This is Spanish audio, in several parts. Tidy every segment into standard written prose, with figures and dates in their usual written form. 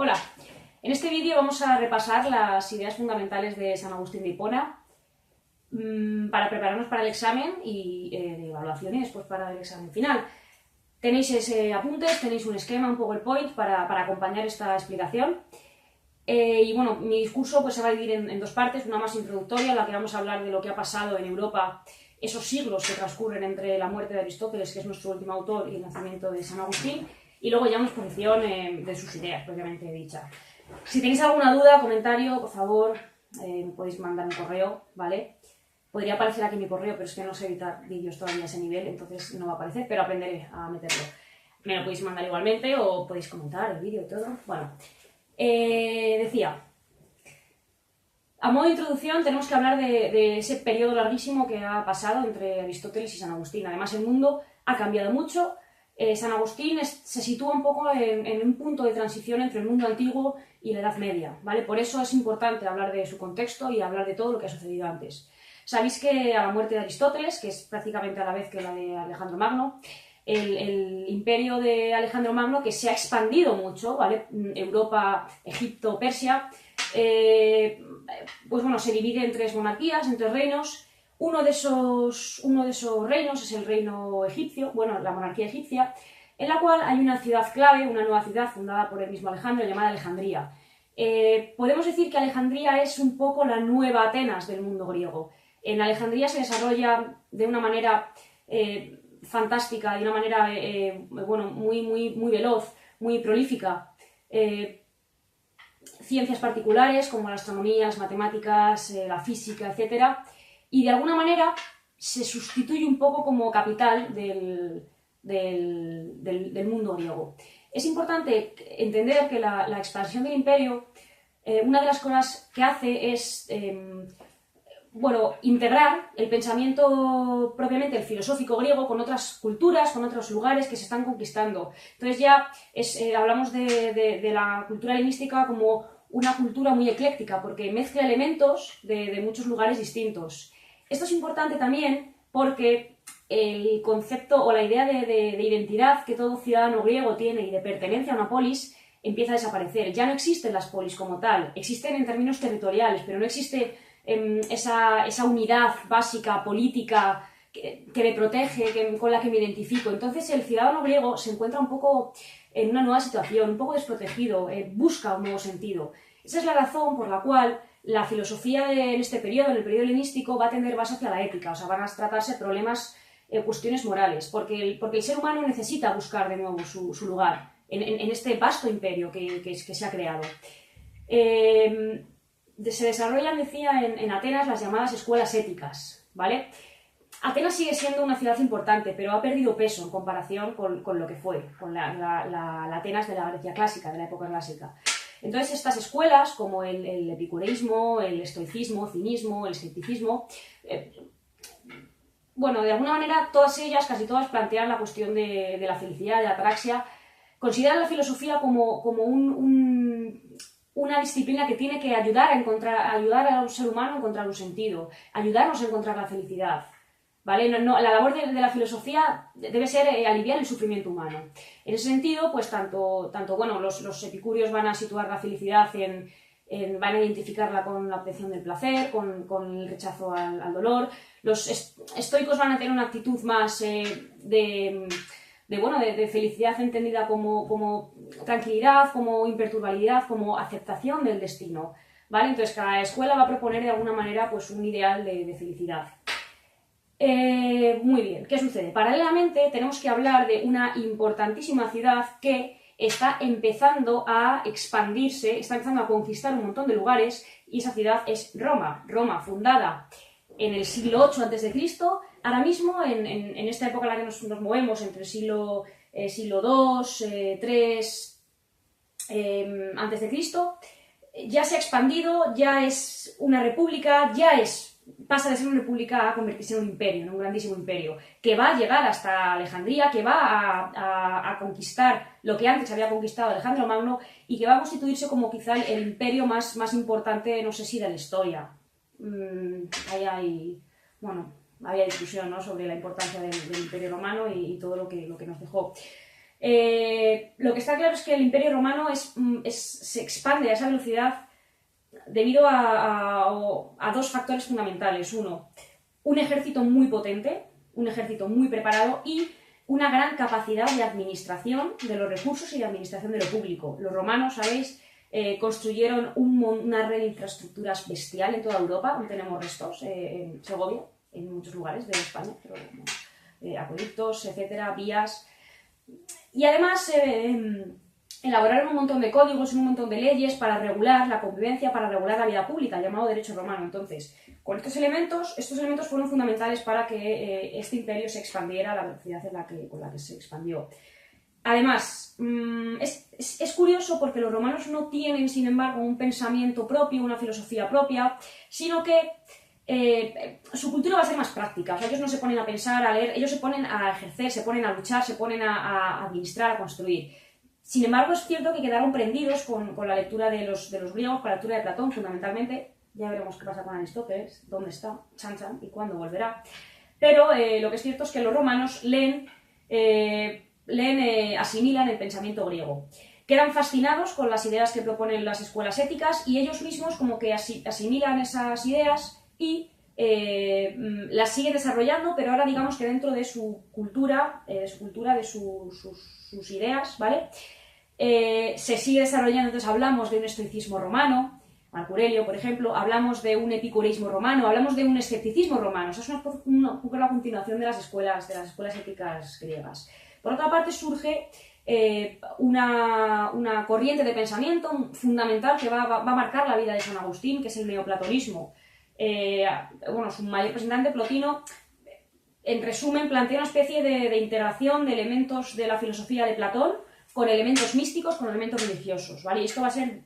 Hola, en este vídeo vamos a repasar las ideas fundamentales de San Agustín de Hipona para prepararnos para el examen de evaluación y después para el examen final. Tenéis apuntes, tenéis un esquema, un PowerPoint para acompañar esta explicación. Y bueno, mi discurso pues, se va a dividir en dos partes, una más introductoria, en la que vamos a hablar de lo que ha pasado en Europa esos siglos que transcurren entre la muerte de Aristóteles, que es nuestro último autor, y el nacimiento de San Agustín, y luego ya una exposición de sus ideas, propiamente dicha. Si tenéis alguna duda, comentario, por favor, me podéis mandar un correo, ¿vale? Podría aparecer aquí mi correo, pero es que no sé editar vídeos todavía a ese nivel, entonces no va a aparecer, pero aprenderé a meterlo. Me lo podéis mandar igualmente o podéis comentar el vídeo y todo. Bueno, decía, a modo de introducción tenemos que hablar de ese periodo larguísimo que ha pasado entre Aristóteles y San Agustín. Además, el mundo ha cambiado mucho. San Agustín se sitúa un poco en un punto de transición entre el mundo antiguo y la Edad Media, ¿vale? Por eso es importante hablar de su contexto y hablar de todo lo que ha sucedido antes. Sabéis que a la muerte de Aristóteles, que es prácticamente a la vez que la de Alejandro Magno, el imperio de Alejandro Magno, que se ha expandido mucho, ¿vale? Europa, Egipto, Persia, pues bueno, se divide en tres monarquías, en tres reinos. Uno de esos reinos es el reino egipcio, bueno, la monarquía egipcia, en la cual hay una ciudad clave, una nueva ciudad fundada por el mismo Alejandro, llamada Alejandría. Podemos decir que Alejandría es un poco la nueva Atenas del mundo griego. En Alejandría se desarrolla de una manera fantástica, de una manera bueno, muy veloz, muy prolífica, ciencias particulares como la astronomía, las matemáticas, la física, etc. Y de alguna manera se sustituye un poco como capital del mundo griego. Es importante entender que la expansión del imperio, una de las cosas que hace es bueno, integrar el pensamiento propiamente el filosófico griego con otras culturas, con otros lugares que se están conquistando. Entonces ya hablamos de la cultura helenística como una cultura muy ecléctica, porque mezcla elementos de muchos lugares distintos. Esto es importante también porque el concepto o la idea de identidad que todo ciudadano griego tiene y de pertenencia a una polis empieza a desaparecer. Ya no existen las polis como tal, existen en términos territoriales, pero no existe esa unidad básica, política, que me protege, con la que me identifico. Entonces el ciudadano griego se encuentra un poco en una nueva situación, un poco desprotegido, busca un nuevo sentido. Esa es la razón por la cual la filosofía en este periodo, en el periodo helenístico, va a tender más hacia la ética, o sea, van a tratarse problemas, cuestiones morales, porque el ser humano necesita buscar de nuevo su lugar en este vasto imperio que se ha creado. Se desarrollan, decía, en Atenas las llamadas escuelas éticas, ¿vale? Atenas sigue siendo una ciudad importante, pero ha perdido peso en comparación con lo que fue, con la Atenas de la Grecia clásica, de la época clásica. Entonces estas escuelas, como el epicureísmo, el estoicismo, el cinismo, el escepticismo, bueno, de alguna manera todas ellas, casi todas, plantean la cuestión de la felicidad, de la ataraxia, consideran la filosofía como una disciplina que tiene que ayudar al ser humano a encontrar un sentido, ayudarnos a encontrar la felicidad, ¿vale? La labor de la filosofía debe ser aliviar el sufrimiento humano. En ese sentido, pues tanto bueno, los epicúreos van a situar la felicidad van a identificarla con la obtención del placer, con el rechazo al dolor. Los estoicos van a tener una actitud más de felicidad entendida como tranquilidad, como imperturbabilidad, como aceptación del destino, ¿vale? Entonces cada escuela va a proponer de alguna manera pues, un ideal de felicidad. Muy bien, ¿qué sucede? Paralelamente tenemos que hablar de una importantísima ciudad que está empezando a expandirse, está empezando a conquistar un montón de lugares, y esa ciudad es Roma. Roma, fundada en el siglo VIII a.C., ahora mismo, en esta época en la que nos movemos, entre siglo II, III a.C., ya se ha expandido, ya es una república, pasa de ser una república a convertirse en un imperio, en un grandísimo imperio, que va a llegar hasta Alejandría, que va a conquistar lo que antes había conquistado Alejandro Magno y que va a constituirse como quizá el imperio más importante, no sé si de la historia. Había discusión, ¿no?, sobre la importancia del imperio romano y todo lo que nos dejó. lo que está claro es que el Imperio Romano se expande a esa velocidad debido a dos factores fundamentales. Uno, un ejército muy potente, un ejército muy preparado y una gran capacidad de administración de los recursos y de administración de lo público. Los romanos, ¿sabéis?, construyeron una red de infraestructuras bestial en toda Europa. Aún tenemos restos en Segovia, en muchos lugares de España, pero, acueductos, etcétera, vías. Y además elaboraron un montón de códigos y un montón de leyes para regular la convivencia, para regular la vida pública, llamado derecho romano. Entonces, con estos elementos fueron fundamentales para que este imperio se expandiera a la velocidad con la que se expandió. Además, es curioso porque los romanos no tienen, sin embargo, un pensamiento propio, una filosofía propia, sino que su cultura va a ser más práctica. O sea, ellos no se ponen a pensar, a leer, ellos se ponen a ejercer, se ponen a luchar, se ponen a administrar, a construir. Sin embargo, es cierto que quedaron prendidos con la lectura de los griegos, con la lectura de Platón, fundamentalmente. Ya veremos qué pasa con Aristóteles, dónde está, chan chan, y cuándo volverá. Pero lo que es cierto es que los romanos asimilan el pensamiento griego. Quedan fascinados con las ideas que proponen las escuelas éticas y ellos mismos como que asimilan esas ideas y las siguen desarrollando, pero ahora digamos que dentro de su cultura, de sus ideas, ¿vale? Se sigue desarrollando, entonces hablamos de un estoicismo romano, Marco Aurelio, por ejemplo, hablamos de un epicureísmo romano, hablamos de un escepticismo romano. O sea, es un poco la continuación de las escuelas éticas griegas. Por otra parte, surge una corriente de pensamiento fundamental que va a marcar la vida de San Agustín, que es el neoplatonismo. Su mayor representante, Plotino, en resumen, plantea una especie de integración de elementos de la filosofía de Platón con elementos místicos, con elementos religiosos, ¿vale? Y esto va a ser,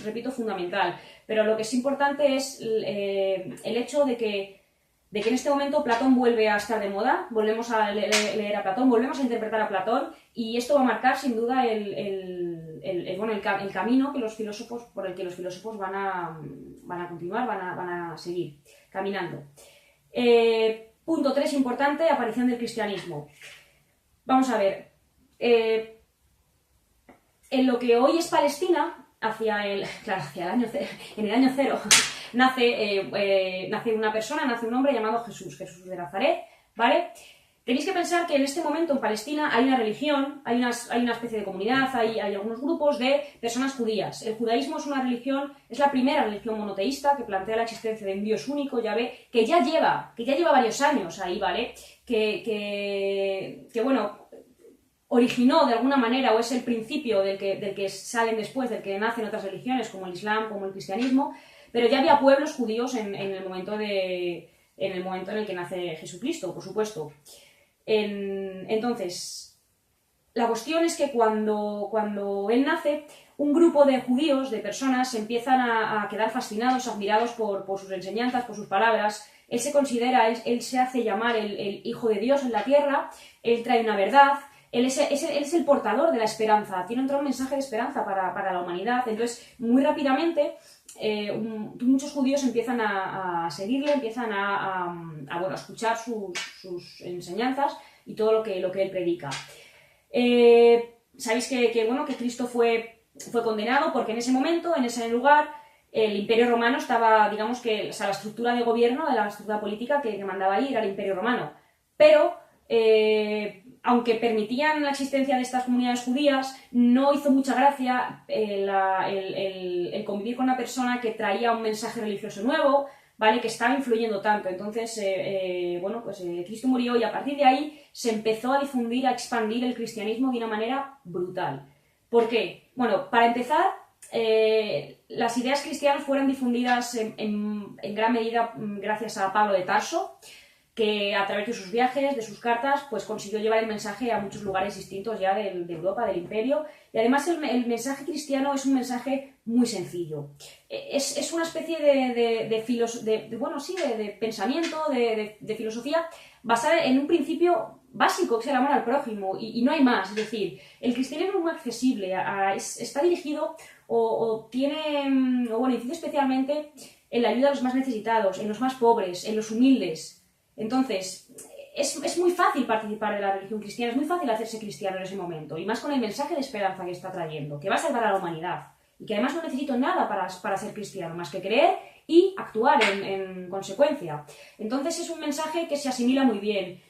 repito, fundamental. Pero lo que es importante es el hecho de que en este momento Platón vuelve a estar de moda, volvemos a leer a Platón, volvemos a interpretar a Platón, y esto va a marcar sin duda el camino que por el que los filósofos van a continuar, van a seguir caminando. Punto 3 importante, aparición del cristianismo. Vamos a ver, en lo que hoy es Palestina, en el año cero, nace una persona, nace un hombre llamado Jesús de Nazaret, ¿vale? Tenéis que pensar que en este momento en Palestina hay una religión, hay una especie de comunidad, hay algunos grupos de personas judías. El judaísmo es la primera religión monoteísta que plantea la existencia de un Dios único, Yahvé, que ya lleva varios años ahí, ¿vale? Originó de alguna manera, o es el principio del que salen después, del que nacen otras religiones como el Islam, como el cristianismo, pero ya había pueblos judíos en el momento en el que nace Jesucristo, por supuesto. Entonces, la cuestión es que cuando él nace, un grupo de judíos, de personas, empiezan a quedar fascinados, admirados por sus enseñanzas, por sus palabras. Él se hace llamar el Hijo de Dios en la tierra, él trae una verdad. Él es el portador de la esperanza, tiene un mensaje de esperanza para la humanidad. Entonces, muy rápidamente, muchos judíos empiezan a seguirle, empiezan a escuchar sus enseñanzas y todo lo que él predica. Sabéis que Cristo fue condenado porque en ese momento, en ese lugar, el Imperio Romano estaba, digamos que, la estructura de gobierno, de la estructura política que mandaba ahí era el Imperio Romano. Pero aunque permitían la existencia de estas comunidades judías, no hizo mucha gracia el convivir con una persona que traía un mensaje religioso nuevo, ¿vale? Que estaba influyendo tanto. Entonces, Cristo murió y a partir de ahí se empezó a difundir, a expandir el cristianismo de una manera brutal. ¿Por qué? Bueno, para empezar, las ideas cristianas fueron difundidas en gran medida gracias a Pablo de Tarso, que a través de sus viajes, de sus cartas, pues consiguió llevar el mensaje a muchos lugares distintos ya de Europa, del Imperio. Y además el mensaje cristiano es un mensaje muy sencillo. Es una especie de pensamiento, de filosofía basada en un principio básico, que es el amor al prójimo, y no hay más. Es decir, el cristianismo es muy accesible, está dirigido incide especialmente en la ayuda a los más necesitados, en los más pobres, en los humildes. Entonces, es muy fácil participar de la religión cristiana, es muy fácil hacerse cristiano en ese momento, y más con el mensaje de esperanza que está trayendo, que va a salvar a la humanidad, y que además no necesito nada para ser cristiano, más que creer y actuar en consecuencia. Entonces es un mensaje que se asimila muy bien.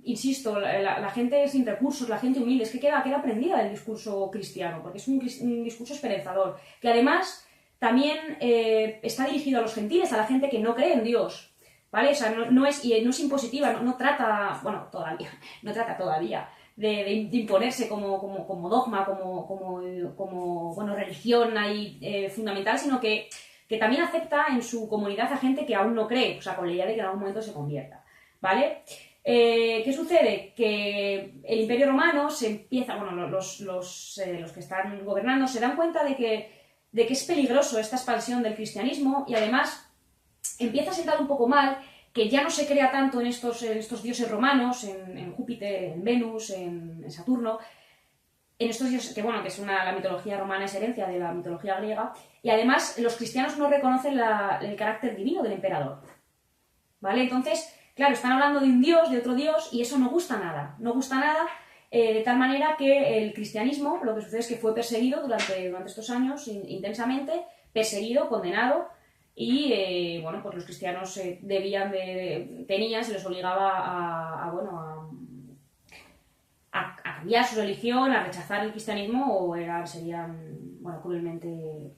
Insisto, la gente sin recursos, la gente humilde, es que queda prendida del discurso cristiano, porque es un discurso esperanzador, que además también está dirigido a los gentiles, a la gente que no cree en Dios. ¿Vale? O sea, no es impositiva, no trata, bueno, todavía, no trata todavía de imponerse como dogma, como bueno, religión ahí fundamental, sino que también acepta en su comunidad a gente que aún no cree, o sea, con la idea de que en algún momento se convierta, ¿vale? ¿Qué sucede? Que el Imperio Romano se empieza, bueno, los que están gobernando se dan cuenta de que es peligroso esta expansión del cristianismo, y además empieza a sentar un poco mal que ya no se crea tanto en estos dioses romanos, en Júpiter, en Venus, en Saturno, en estos dioses, que bueno, la mitología romana es herencia de la mitología griega, y además los cristianos no reconocen el carácter divino del emperador, ¿vale? Entonces, claro, están hablando de un dios, de otro dios, y eso no gusta nada, de tal manera que el cristianismo, lo que sucede es que fue perseguido durante estos años intensamente, perseguido, condenado, y bueno, pues los cristianos se les obligaba a cambiar su religión, a rechazar el cristianismo, o serían bueno, cruelmente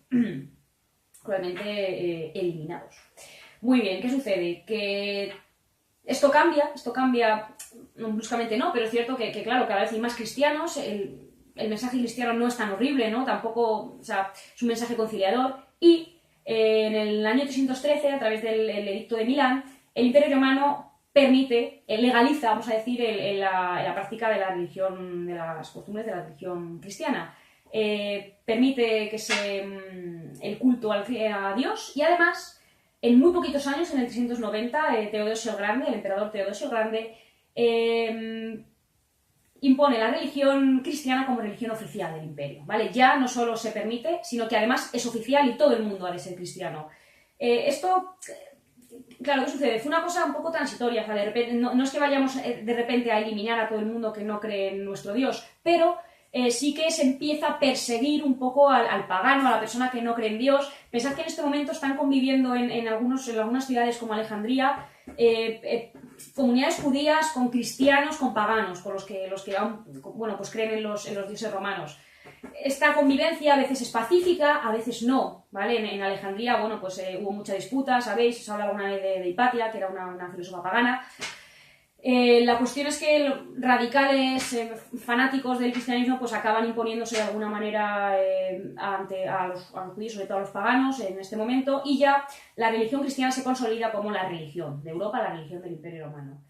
eliminados. Muy bien, ¿qué sucede? Que esto cambia, bruscamente no, pero es cierto que claro, cada vez hay más cristianos, el mensaje cristiano no es tan horrible, ¿no? Tampoco, o sea, es un mensaje conciliador, y en el año 313, a través del Edicto de Milán, el Imperio Romano legaliza, vamos a decir, la práctica de la religión, de las costumbres de la religión cristiana. Permite el culto a Dios, y además, en muy poquitos años, en el 390, Teodosio el Grande, el emperador Teodosio el Grande, impone la religión cristiana como religión oficial del imperio, ¿vale? Ya no solo se permite, sino que además es oficial y todo el mundo ha de ser cristiano. Esto, claro, ¿qué sucede? Fue una cosa un poco transitoria, o sea, de repente, no es que vayamos de repente a eliminar a todo el mundo que no cree en nuestro Dios, pero sí que se empieza a perseguir un poco al pagano, a la persona que no cree en Dios. Pensad que en este momento están conviviendo en algunas ciudades como Alejandría, comunidades judías con cristianos, con paganos, con los que aún, bueno, pues creen en los dioses romanos. Esta convivencia a veces es pacífica, a veces no, ¿vale? En Alejandría, bueno, pues hubo mucha disputa, ¿sabéis? Os habla alguna vez de Hipatia, que era una filósofa pagana. La cuestión es que radicales fanáticos del cristianismo pues acaban imponiéndose de alguna manera a los judíos, sobre todo a los paganos, en este momento, y ya la religión cristiana se consolida como la religión de Europa, la religión del Imperio Romano.